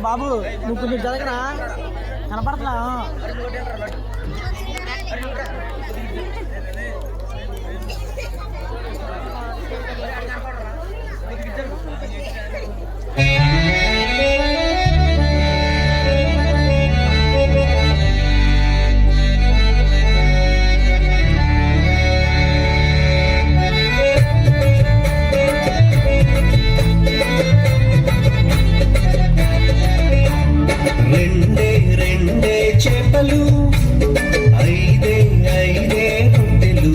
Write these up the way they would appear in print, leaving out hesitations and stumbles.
బాబు నువ్వు కొంచెం జరగరా కనపడతా చేపలు ఐదే రొట్టెలు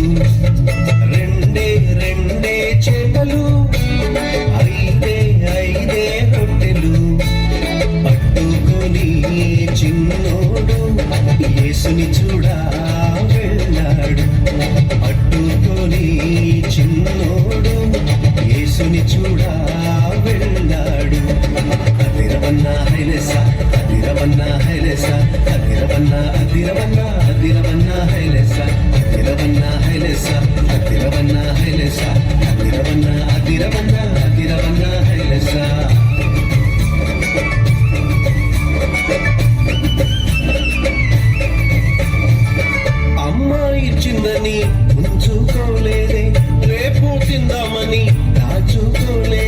రెండే చేపలు ఐదే రొట్టెలు పట్టుకొని చిన్నోడు యేసుని చూడా వెళ్ళాడు పట్టుకొని చిన్నోడు యేసుని చూడా వెళ్ళాడు అదిరవన్నా హైలెసా అదిరవన్నా హైలెసా అదిరవన్నా హైలెసా అదిరవన్నా హైలెసా అదిరవన్నా హైలెసా అదిరవన్నా హైలెసా అమ్మాయి చిన్నని ఉంచుకోలేదే రేపు తిందామని దాచుకోలే